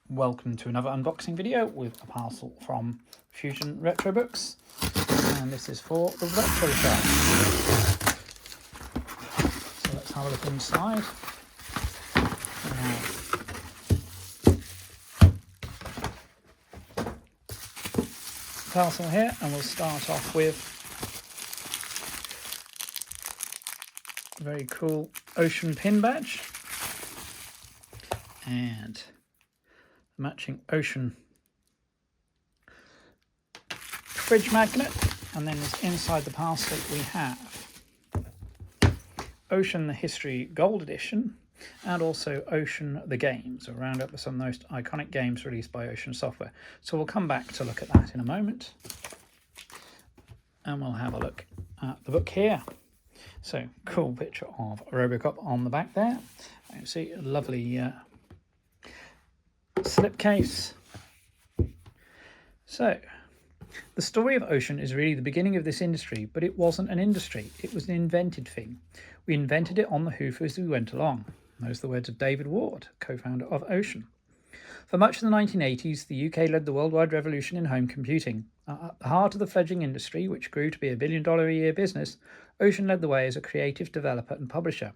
Welcome to another unboxing video with a parcel from Fusion Retro Books, and this is for the Retro Shop. So let's have a look inside. Parcel here, and we'll start off with a very cool ocean pin badge and matching ocean fridge magnet, and then inside the parcel we have Ocean the History Gold Edition and also Ocean the Games, a roundup of some of the most iconic games released by Ocean Software. So we'll come back to look at that in a moment, and we'll have a look at the book here. So cool picture of Robocop on the back there. You can see a lovely slipcase. So the story of Ocean is really the beginning of this industry, but it wasn't an industry, it was an invented thing. We invented it on the hoof as we went along. Those are the words of David Ward, co-founder of Ocean. For much of the 1980s, the UK led the worldwide revolution in home computing. At the heart of the fledgling industry, which grew to be $1 billion a year business, Ocean led the way as a creative developer and publisher.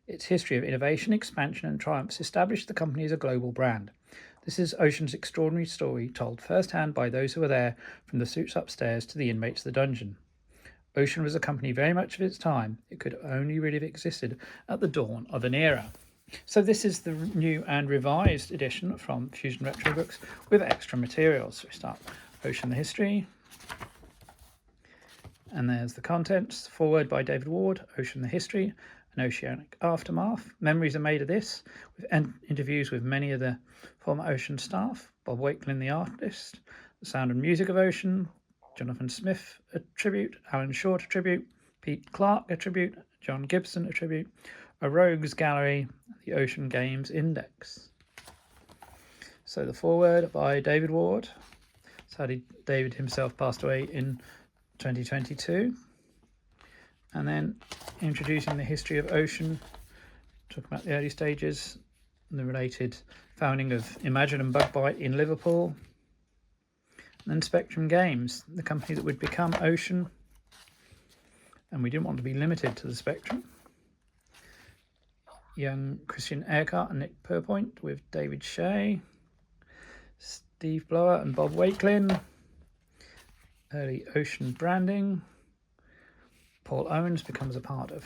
Its history of innovation, expansion and triumphs established the company as a global brand. This is Ocean's extraordinary story, told firsthand by those who were there, from the suits upstairs to the inmates of the dungeon. Ocean was a company very much of its time. It could only really have existed at the dawn of an era. So this is the new and revised edition from Fusion Retro Books with extra materials. So we start Ocean the History, and there's the contents. Foreword by David Ward, Ocean the History, an Oceanic Aftermath. Memories are made of this, with interviews with many of the former Ocean staff. Bob Wakelin, the artist. The sound and music of Ocean. Joffa Smith, a tribute. Alan Short, a tribute. Pete Clark, a tribute. John Gibson, a tribute. A Rogues Gallery. The Ocean Games Index. So the foreword by David Ward. Sadly, David himself passed away in 2022. And then introducing the history of Ocean, talking about the early stages and the related founding of Imagine and Bug Bite in Liverpool. And then Spectrum Games, the company that would become Ocean. And we didn't want to be limited to the Spectrum. Young Christian Urquhart and Nick Purpoint with David Shea, Steve Blower and Bob Wakelin. Early Ocean branding. Paul Owens becomes a part of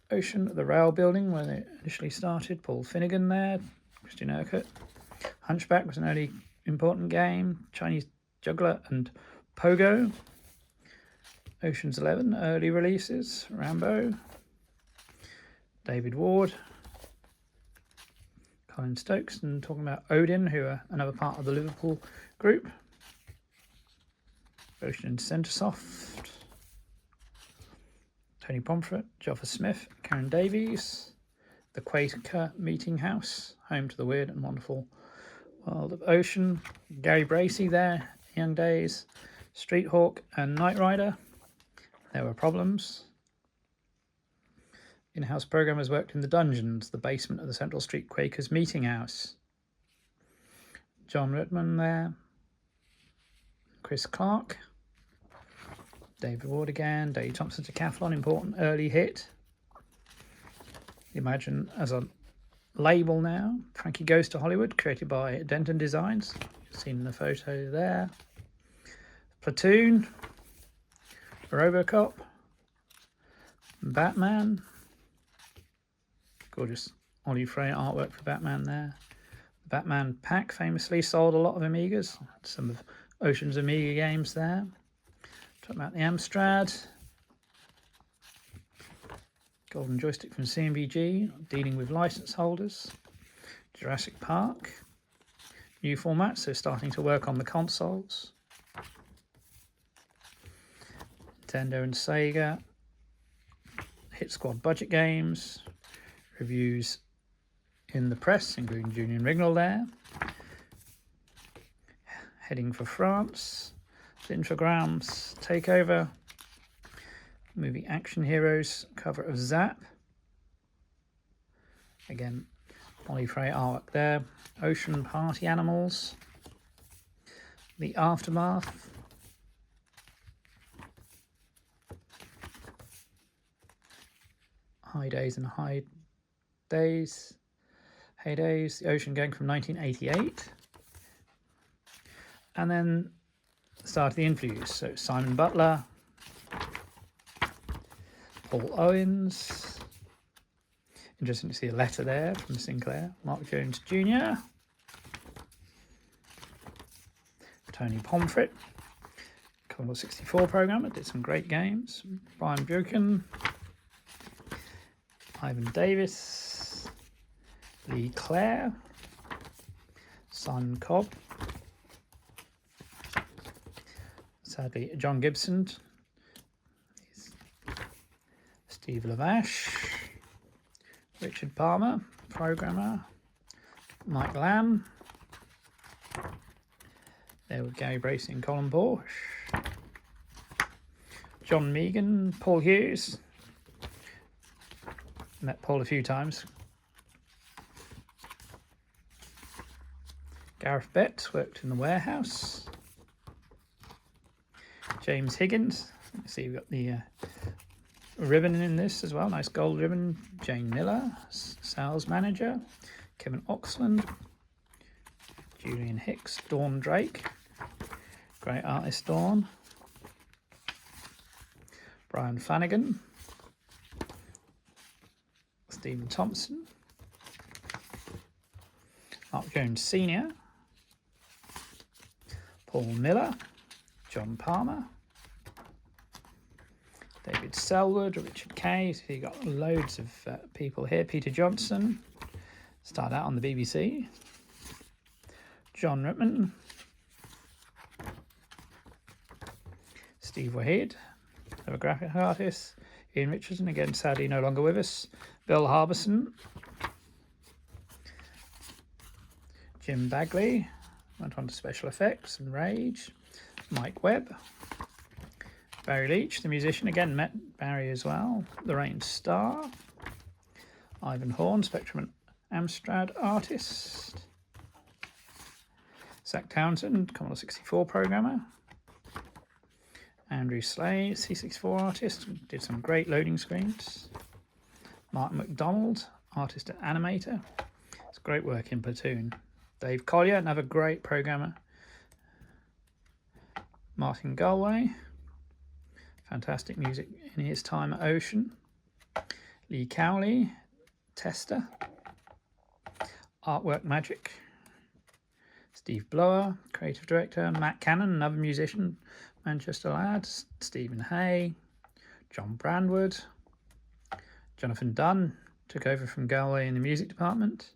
Ocean, the rail building where they initially started. Paul Finnegan there, Christian Urquhart. Hunchback was an early important game. Chinese Juggler and Pogo. Ocean's 11, early releases. Rambo. David Ward. Colin Stokes, and talking about Odin, who are another part of the Liverpool group. Ocean and Centresoft. Tony Pomfret, Joffa Smith, Karen Davies, the Quaker Meeting House, home to the weird and wonderful world of Ocean. Gary Bracey there, Young Days, Street Hawk and Knight Rider. There were problems. In-house programmers worked in the dungeons, the basement of the Central Street Quakers Meeting House. John Redman there. Chris Clark. David Ward again. Dave Thompson Decathlon, important early hit. Imagine as a label now. Frankie Goes to Hollywood, created by Denton Designs. Seen in the photo there. Platoon. Robocop. Batman. Gorgeous Ollie Frey artwork for Batman there. The Batman pack famously sold a lot of Amigas. Some of Ocean's Amiga games there. Talking about the Amstrad. Golden joystick from CMVG, dealing with license holders. Jurassic Park. New formats, so starting to work on the consoles. Nintendo and Sega. Hit Squad budget games. Reviews in the press, including Junior and Rignall there. Heading for France. Infogrames Takeover. Movie Action Heroes cover of Zap. Again, Molly Frey artwork there. Ocean Party Animals. The Aftermath. High Days and High Days. Heydays. The Ocean Gang from 1988. And then the start of the interviews. So Simon Butler. Paul Owens. Interesting to see a letter there from Sinclair. Mark Jones Jr. Tony Pomfret. Commodore 64 programmer, did some great games. Brian Buchan. Ivan Davis. Lee Clare. Simon Cobb. Sadly, John Gibson. Steve Lavash. Richard Palmer, programmer. Mike Lamb. There with Gary Bracey and Colin Porsche. John Megan, Paul Hughes. Met Paul a few times. Gareth Betts worked in the warehouse. James Higgins. Let's see, we've got the ribbon in this as well. Nice gold ribbon. Jane Miller, sales manager. Kevin Oxland. Julian Hicks. Dawn Drake. Great artist, Dawn. Brian Flanagan. Stephen Thompson. Mark Jones Sr. Paul Miller. John Palmer. David Selwood, Richard Kay. So you got loads of people here. Peter Johnson. Started out on the BBC. John Rittman. Steve Waheed, another graphic artist. Ian Richardson, again sadly no longer with us. Bill Harbison. Jim Bagley, went on to special effects and Rage. Mike Webb. Barry Leach, the musician, again met Barry as well. Lorraine Starr. Ivan Horn, Spectrum and Amstrad artist. Zach Townsend, Commodore 64 programmer. Andrew Slade, C64 artist, did some great loading screens. Mark McDonald, artist and animator. It's great work in Platoon. Dave Collier, another great programmer. Martin Galway, fantastic music in his time at Ocean. Lee Cowley, tester. Artwork Magic. Steve Blower, creative director. Matt Cannon, another musician, Manchester lad. Stephen Hay. John Brandwood. Jonathan Dunn took over from Galway in the music department.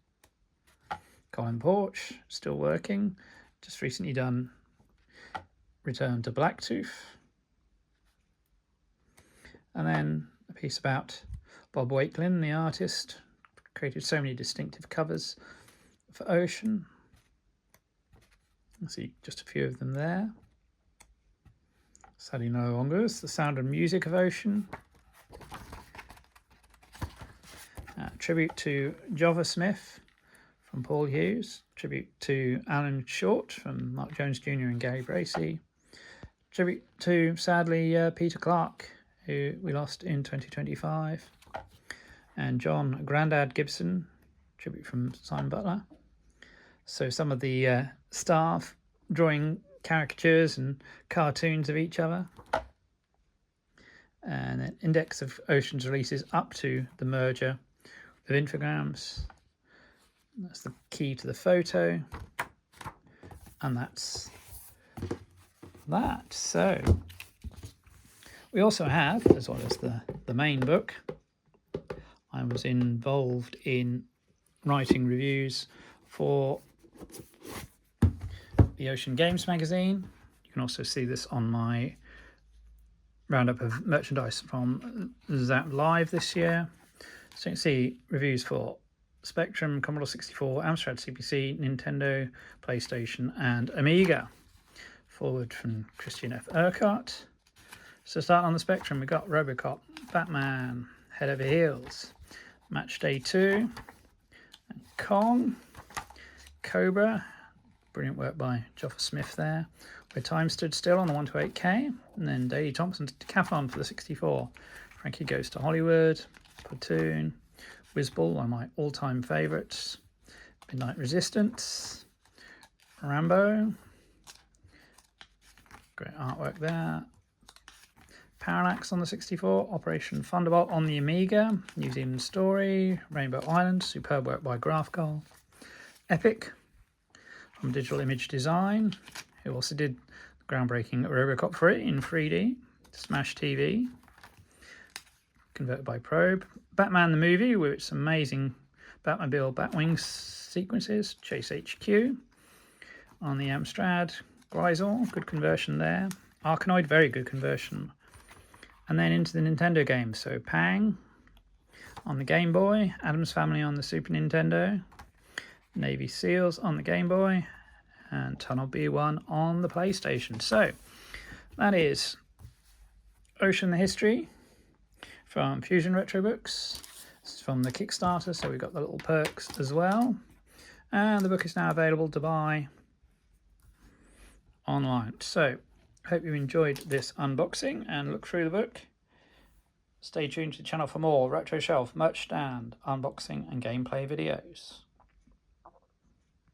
Colin Porch, still working. Just recently done Return to Blacktooth. And then a piece about Bob Wakelin, the artist. Created so many distinctive covers for Ocean. You'll see just a few of them there. Sadly no longer. It's the sound and music of Ocean. Tribute to Joffa Smith from Paul Hughes. Tribute to Alan Short from Mark Jones Jr. and Gary Bracey. Tribute to, sadly, Peter Clark, who we lost in 2025. And John Grandad Gibson. Tribute from Simon Butler. So some of the staff drawing caricatures and cartoons of each other. And an index of Ocean's releases up to the merger with infograms. That's the key to the photo. And that's that. So we also have, as well as the main book, I was involved in writing reviews for the Ocean Games magazine. You can also see this on my roundup of merchandise from Zap Live this year. So you can see reviews for Spectrum, Commodore 64, Amstrad CPC, Nintendo, PlayStation and Amiga. Foreword from Christian F. Urquhart. So starting on the spectrum, we got Robocop, Batman, Head Over Heels, Match Day 2, and Kong, Cobra, brilliant work by Joffa Smith there, Where Time Stood Still on the 128K, and then Daley Thompson's Decathlon for the 64, Frankie Goes to Hollywood, Platoon, Whizball, one of my all-time favourites, Midnight Resistance, Rambo, great artwork there, Parallax on the 64, Operation Thunderbolt on the Amiga, New Zealand Story, Rainbow Island, superb work by Graphgol, Epic from Digital Image Design, who also did the groundbreaking Robocop for it in 3D, Smash TV, converted by Probe, Batman the movie with its amazing Batmobile Batwing sequences, Chase HQ on the Amstrad, Grisel, good conversion there, Arkanoid, very good conversion. And then into the Nintendo games, so Pang on the Game Boy, Addams Family on the Super Nintendo, Navy SEALs on the Game Boy, and Tunnel B1 on the PlayStation. So that is Ocean the History from Fusion Retro Books. This is from the Kickstarter, so we've got the little perks as well. And the book is now available to buy online. So hope you enjoyed this unboxing and look through the book. Stay tuned to the channel for more Retro Shelf, merch stand, unboxing and gameplay videos.